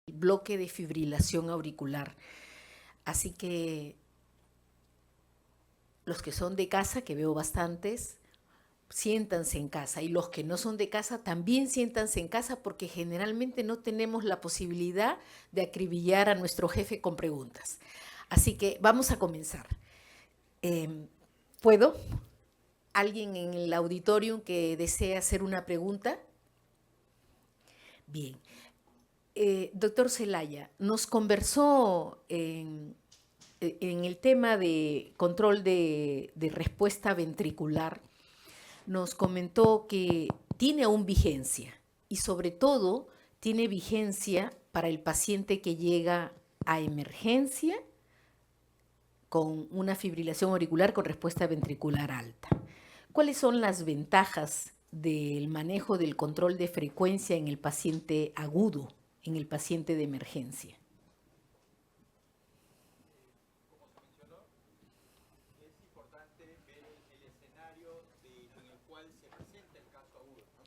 bloque de fibrilación auricular. Así que los que son de casa, que veo bastantes, siéntanse en casa, y los que no son de casa también siéntanse en casa, porque generalmente no tenemos la posibilidad de acribillar a nuestro jefe con preguntas. Así que vamos a comenzar. ¿Puedo? ¿Alguien en el auditorium que desee hacer una pregunta? Bien. Doctor Celaya, nos conversó en el tema de control de respuesta ventricular, nos comentó que tiene aún vigencia y sobre todo tiene vigencia para el paciente que llega a emergencia con una fibrilación auricular con respuesta ventricular alta. ¿Cuáles son las ventajas del manejo del control de frecuencia en el paciente agudo, en el paciente de emergencia? Como se mencionó, es importante ver el escenario en el cual se presenta el caso agudo, ¿no?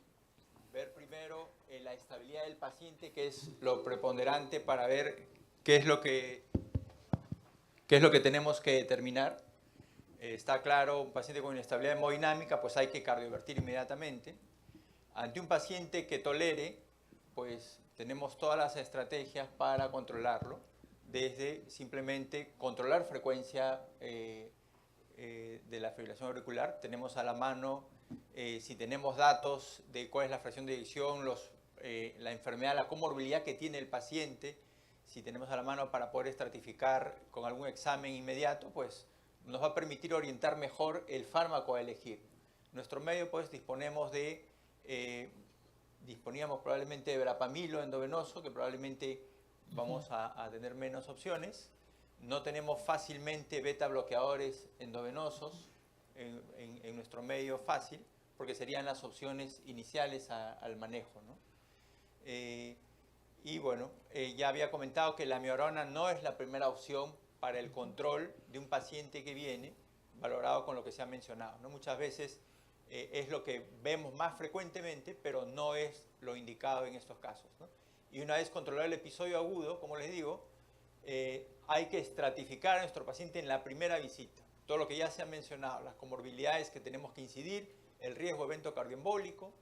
Ver primero la estabilidad del paciente, que es lo preponderante para ver qué es lo que tenemos que determinar. Está claro, un paciente con inestabilidad hemodinámica, pues hay que cardiovertir inmediatamente. Ante un paciente que tolere, pues tenemos todas las estrategias para controlarlo, desde simplemente controlar frecuencia de la fibrilación auricular. Tenemos a la mano, si tenemos datos de cuál es la fracción de eyección, la enfermedad, la comorbilidad que tiene el paciente, si tenemos a la mano para poder estratificar con algún examen inmediato, pues nos va a permitir orientar mejor el fármaco a elegir. Nuestro medio, pues, disponíamos probablemente de verapamilo endovenoso, que probablemente vamos a tener menos opciones. No tenemos fácilmente beta bloqueadores endovenosos en nuestro medio fácil, porque serían las opciones iniciales al manejo, ¿no? Y bueno, ya había comentado que la amiodarona no es la primera opción para el control de un paciente que viene, valorado con lo que se ha mencionado, ¿no? Muchas veces es lo que vemos más frecuentemente, pero no es lo indicado en estos casos, ¿no? Y una vez controlado el episodio agudo, como les digo, hay que estratificar a nuestro paciente en la primera visita. Todo lo que ya se ha mencionado, las comorbilidades que tenemos que incidir, el riesgo de evento cardioembólico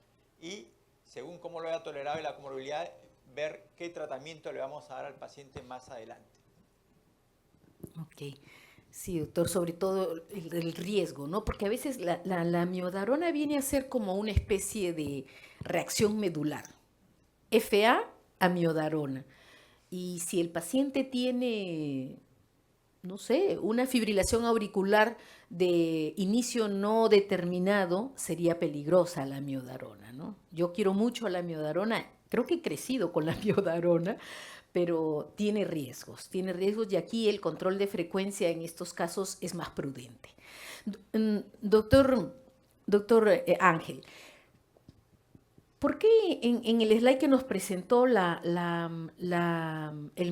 y, según cómo lo haya tolerado y la comorbilidad, ver qué tratamiento le vamos a dar al paciente más adelante. Ok. Sí, doctor, sobre todo el riesgo, ¿no? Porque a veces la amiodarona viene a ser como una especie de reacción medular. FA, amiodarona. Y si el paciente tiene, no sé, una fibrilación auricular de inicio no determinado, sería peligrosa la amiodarona, ¿no? Yo quiero mucho la amiodarona, creo que he crecido con la amiodarona, pero tiene riesgos y aquí el control de frecuencia en estos casos es más prudente. Doctor Ángel, ¿por qué en el slide que nos presentó el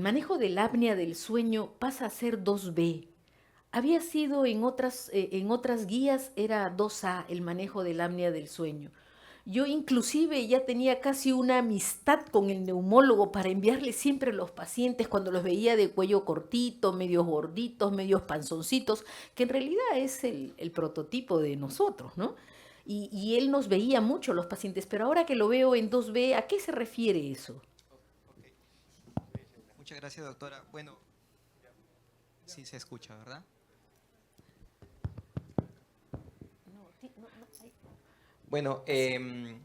manejo del apnea del sueño pasa a ser 2B? Había sido en otras guías, era 2A el manejo del apnea del sueño. Yo inclusive ya tenía casi una amistad con el neumólogo para enviarle siempre a los pacientes cuando los veía de cuello cortito, medios gorditos, medios panzoncitos, que en realidad es el prototipo de nosotros, ¿no? Y él nos veía mucho los pacientes, pero ahora que lo veo en 2B, ¿a qué se refiere eso? Okay. Muchas gracias, doctora. Bueno, sí se escucha, ¿verdad? Bueno, en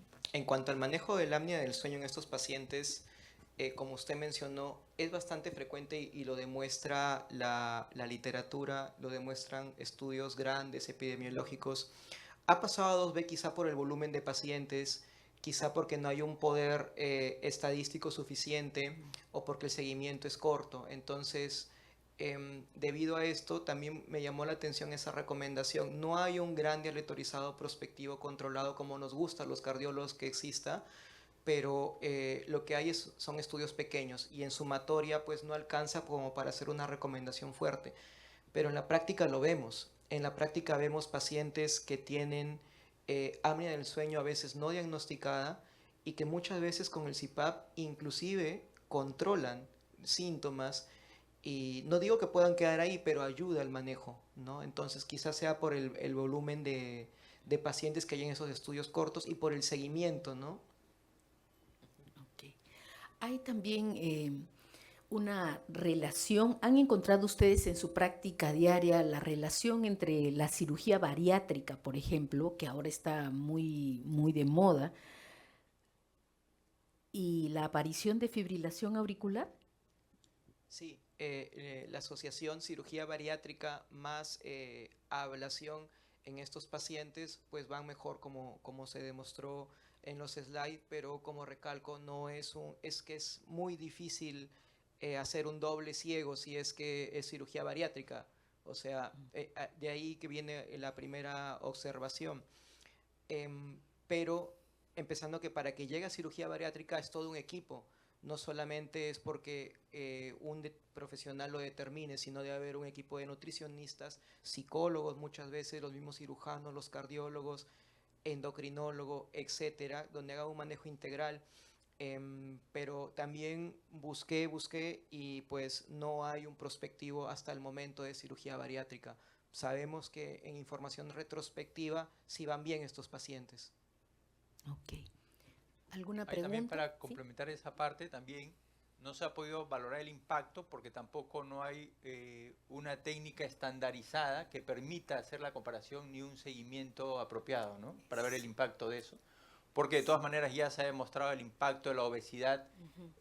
cuanto al manejo del apnea del sueño en estos pacientes, como usted mencionó, es bastante frecuente y lo demuestra la literatura, lo demuestran estudios grandes, epidemiológicos. Ha pasado a 2B quizá por el volumen de pacientes, quizá porque no hay un poder estadístico suficiente o porque el seguimiento es corto. Entonces, debido a esto, también me llamó la atención esa recomendación. No hay un gran dialetorizado prospectivo controlado como nos gusta a los cardiólogos que exista, pero lo que hay son estudios pequeños y en sumatoria pues no alcanza como para hacer una recomendación fuerte. Pero en la práctica lo vemos. En la práctica vemos pacientes que tienen apnea del sueño a veces no diagnosticada y que muchas veces con el CPAP, inclusive controlan síntomas y no digo que puedan quedar ahí, pero ayuda al manejo, ¿no? Entonces quizás sea por el volumen de pacientes que hay en esos estudios cortos y por el seguimiento, ¿no? Ok. Hay también una relación, ¿han encontrado ustedes en su práctica diaria la relación entre la cirugía bariátrica, por ejemplo, que ahora está muy, muy de moda, y la aparición de fibrilación auricular? Sí, la asociación cirugía bariátrica más ablación en estos pacientes pues van mejor como se demostró en los slides, pero como recalco, no es es que es muy difícil hacer un doble ciego si es que es cirugía bariátrica. O sea, de ahí que viene la primera observación. Pero empezando que para que llegue a cirugía bariátrica es todo un equipo. No solamente es porque profesional lo determine, sino debe haber un equipo de nutricionistas, psicólogos muchas veces, los mismos cirujanos, los cardiólogos, endocrinólogo, etcétera, donde haga un manejo integral. Pero también busqué y pues no hay un prospectivo hasta el momento de cirugía bariátrica. Sabemos que en información retrospectiva sí van bien estos pacientes. Ok. ¿Alguna Ahí también pregunta? para ¿Sí? complementar esa parte, también no se ha podido valorar el impacto porque tampoco no hay una técnica estandarizada que permita hacer la comparación ni un seguimiento apropiado, ¿no? Para ver el impacto de eso. Porque de todas maneras ya se ha demostrado el impacto de la obesidad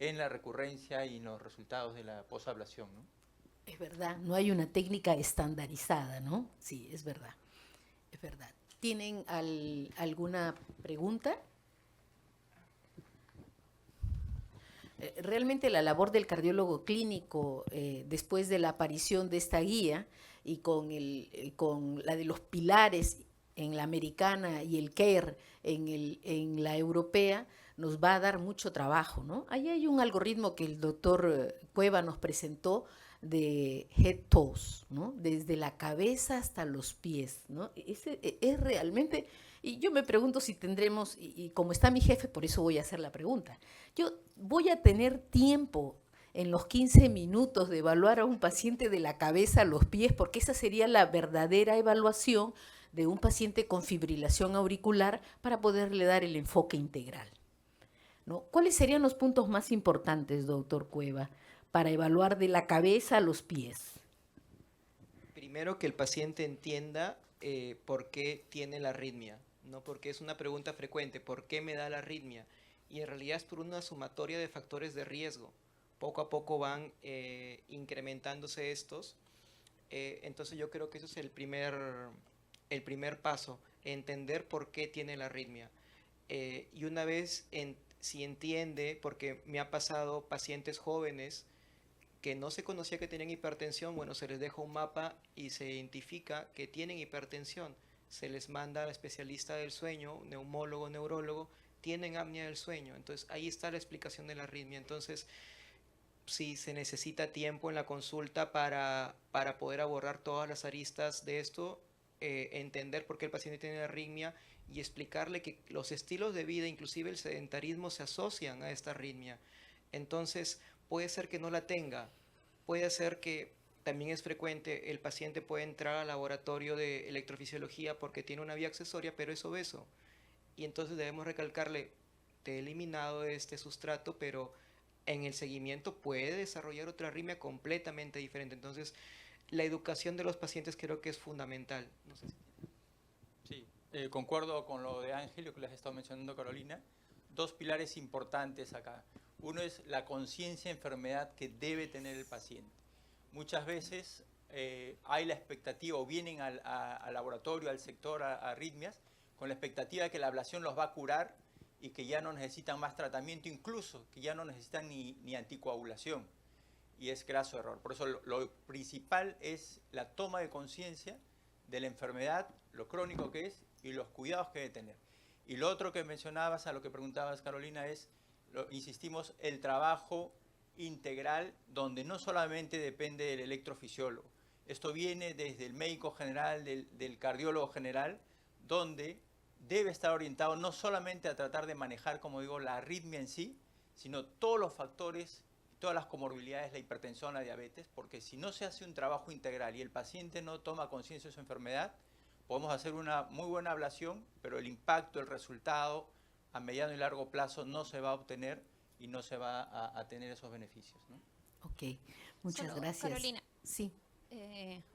en la recurrencia y en los resultados de la posablación, ¿no? Es verdad, no hay una técnica estandarizada, ¿no? Sí, es verdad, es verdad. ¿Tienen alguna pregunta? Realmente la labor del cardiólogo clínico después de la aparición de esta guía y con la de los pilares en la americana y el CARE en la europea, nos va a dar mucho trabajo, ¿no? Ahí hay un algoritmo que el doctor Cueva nos presentó de head toes, ¿no? Desde la cabeza hasta los pies, ¿no? Es realmente, y yo me pregunto si tendremos, y como está mi jefe, por eso voy a hacer la pregunta, yo voy a tener tiempo en los 15 minutos de evaluar a un paciente de la cabeza a los pies, porque esa sería la verdadera evaluación de un paciente con fibrilación auricular para poderle dar el enfoque integral, ¿no? ¿Cuáles serían los puntos más importantes, doctor Cueva, para evaluar de la cabeza a los pies? Primero que el paciente entienda por qué tiene la arritmia, ¿no? Porque es una pregunta frecuente, ¿por qué me da la arritmia? Y en realidad es por una sumatoria de factores de riesgo. Poco a poco van incrementándose estos. Entonces yo creo que eso es el primer paso, entender por qué tiene la arritmia. Y una vez, si entiende, porque me ha pasado pacientes jóvenes que no se conocía que tenían hipertensión, bueno, se les deja un mapa y se identifica que tienen hipertensión. Se les manda al especialista del sueño, neumólogo, neurólogo, tienen apnea del sueño. Entonces ahí está la explicación de la arritmia. Entonces, si se necesita tiempo en la consulta para poder abordar todas las aristas de esto, entender por qué el paciente tiene arritmia y explicarle que los estilos de vida, inclusive el sedentarismo, se asocian a esta arritmia. Entonces, puede ser que no la tenga, puede ser que también es frecuente, el paciente puede entrar al laboratorio de electrofisiología porque tiene una vía accesoria, pero es obeso. Y entonces debemos recalcarle, te he eliminado este sustrato, pero en el seguimiento puede desarrollar otra arritmia completamente diferente. Entonces, la educación de los pacientes creo que es fundamental. No sé si... Sí, concuerdo con lo de Ángel, lo que les he estado mencionando Carolina. Dos pilares importantes acá. Uno es la conciencia de enfermedad que debe tener el paciente. Muchas veces hay la expectativa, o vienen al laboratorio, al sector a arritmias, con la expectativa de que la ablación los va a curar y que ya no necesitan más tratamiento, incluso que ya no necesitan ni anticoagulación. Y es graso error. Por eso lo principal es la toma de conciencia de la enfermedad, lo crónico que es y los cuidados que debe tener. Y lo otro que mencionabas, a lo que preguntabas Carolina, es, insistimos, el trabajo integral donde no solamente depende del electrofisiólogo. Esto viene desde el médico general, del cardiólogo general, donde debe estar orientado no solamente a tratar de manejar, como digo, la arritmia en sí, sino todos los factores todas las comorbilidades, la hipertensión, la diabetes, porque si no se hace un trabajo integral y el paciente no toma conciencia de su enfermedad, podemos hacer una muy buena ablación, pero el impacto, el resultado a mediano y largo plazo no se va a obtener y no se va a tener esos beneficios, ¿no? Ok, muchas Solo, gracias. Carolina. Sí.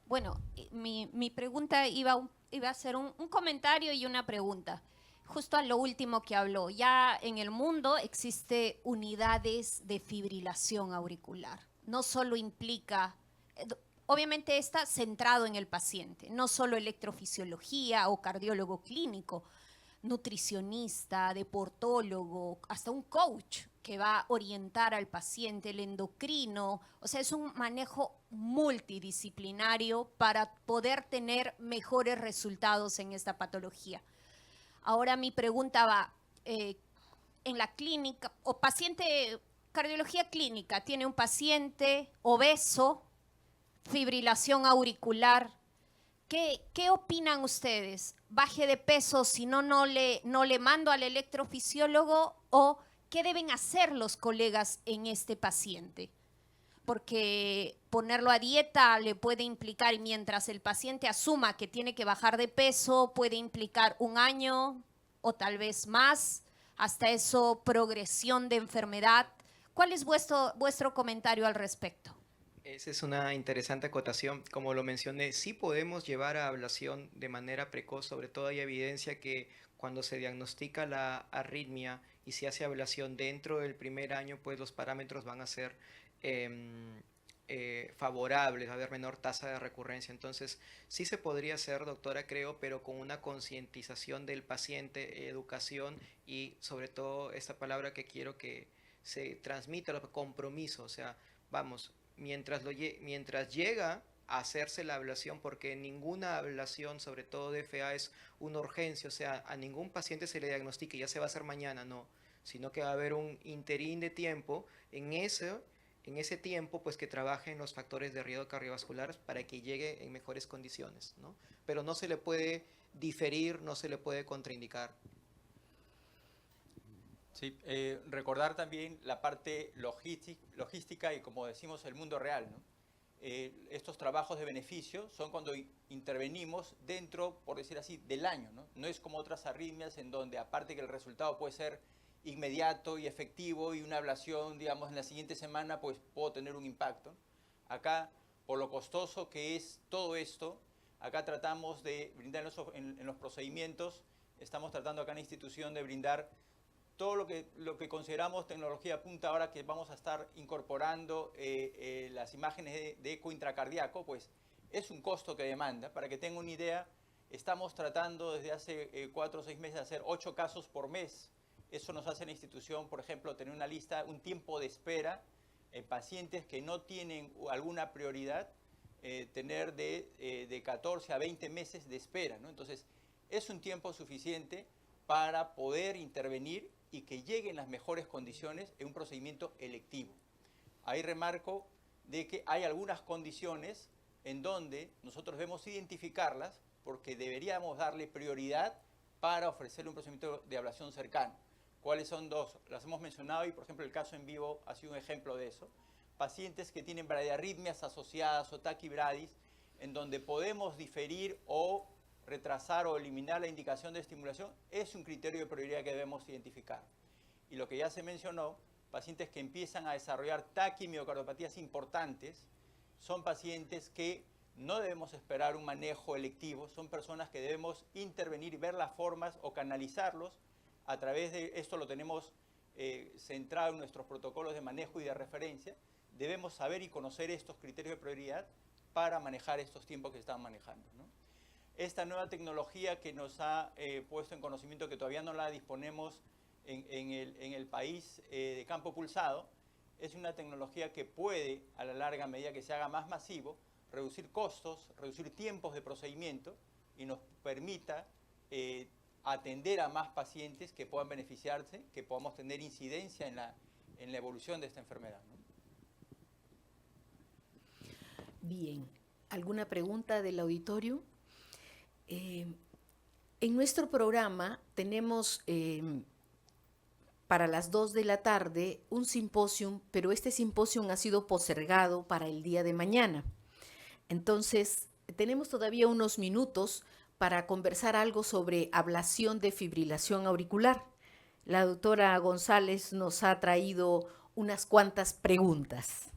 Bueno, mi pregunta iba a ser un comentario y una pregunta. Justo a lo último que habló, ya en el mundo existe unidades de fibrilación auricular. No solo implica, obviamente está centrado en el paciente, no solo electrofisiología o cardiólogo clínico, nutricionista, deportólogo, hasta un coach que va a orientar al paciente, el endocrino. O sea, es un manejo multidisciplinario para poder tener mejores resultados en esta patología. Ahora mi pregunta va, en la clínica, o paciente, cardiología clínica, tiene un paciente obeso, fibrilación auricular. ¿Qué opinan ustedes? ¿Baje de peso si no le mando al electrofisiólogo? ¿O qué deben hacer los colegas en este paciente? Porque ponerlo a dieta le puede implicar, mientras el paciente asuma que tiene que bajar de peso, puede implicar 1 año o tal vez más, hasta eso progresión de enfermedad. ¿Cuál es vuestro comentario al respecto? Esa es una interesante acotación. Como lo mencioné, sí podemos llevar a ablación de manera precoz, sobre todo hay evidencia que cuando se diagnostica la arritmia y se hace ablación dentro del primer año, pues los parámetros van a ser favorables, va a haber menor tasa de recurrencia. Entonces, sí se podría hacer, doctora, creo, pero con una concientización del paciente, educación y sobre todo esta palabra que quiero que se transmita, compromiso. O sea, vamos, mientras llega a hacerse la ablación, porque ninguna ablación, sobre todo de FA, es una urgencia. O sea, a ningún paciente se le diagnostica y ya se va a hacer mañana, no, sino que va a haber un interín de tiempo en ese tiempo, pues que trabaje en los factores de riesgo cardiovascular para que llegue en mejores condiciones, ¿no? Pero no se le puede diferir, no se le puede contraindicar. Sí, recordar también la parte logística y, como decimos, el mundo real, ¿no? Estos trabajos de beneficio son cuando intervenimos dentro, por decir así, del año, ¿no? No es como otras arritmias en donde, aparte que el resultado puede ser inmediato y efectivo y una ablación, digamos, en la siguiente semana, pues puedo tener un impacto. Acá, por lo costoso que es todo esto, acá tratamos de brindar en los procedimientos, estamos tratando acá en la institución de brindar todo lo que consideramos tecnología punta. Ahora que vamos a estar incorporando las imágenes de eco intracardíaco, pues es un costo que demanda. Para que tengan una idea, estamos tratando desde hace 4 o 6 meses de hacer 8 casos por mes. Eso nos hace la institución, por ejemplo, tener una lista, un tiempo de espera en pacientes que no tienen alguna prioridad, tener de 14 a 20 meses de espera, ¿no? Entonces, es un tiempo suficiente para poder intervenir y que lleguen las mejores condiciones en un procedimiento electivo. Ahí remarco de que hay algunas condiciones en donde nosotros debemos identificarlas porque deberíamos darle prioridad para ofrecerle un procedimiento de ablación cercano. ¿Cuáles son 2? Las hemos mencionado y, por ejemplo, el caso en vivo ha sido un ejemplo de eso. Pacientes que tienen bradiarritmias asociadas o taquibradis, en donde podemos diferir o retrasar o eliminar la indicación de estimulación, es un criterio de prioridad que debemos identificar. Y lo que ya se mencionó, pacientes que empiezan a desarrollar taquimiocardopatías importantes, son pacientes que no debemos esperar un manejo electivo, son personas que debemos intervenir y ver las formas o canalizarlos. A través de esto lo tenemos centrado en nuestros protocolos de manejo y de referencia. Debemos saber y conocer estos criterios de prioridad para manejar estos tiempos que están manejando, ¿no? Esta nueva tecnología que nos ha puesto en conocimiento, que todavía no la disponemos en el país, de campo pulsado, es una tecnología que puede, a la larga, a medida que se haga más masivo, reducir costos, reducir tiempos de procedimiento y nos permita atender a más pacientes que puedan beneficiarse, que podamos tener incidencia en la evolución de esta enfermedad, ¿no? Bien, ¿alguna pregunta del auditorio? En nuestro programa tenemos para las 2 de la tarde un simposium, pero este simposium ha sido postergado para el día de mañana. Entonces, tenemos todavía unos minutos para conversar algo sobre ablación de fibrilación auricular. La doctora González nos ha traído unas cuantas preguntas.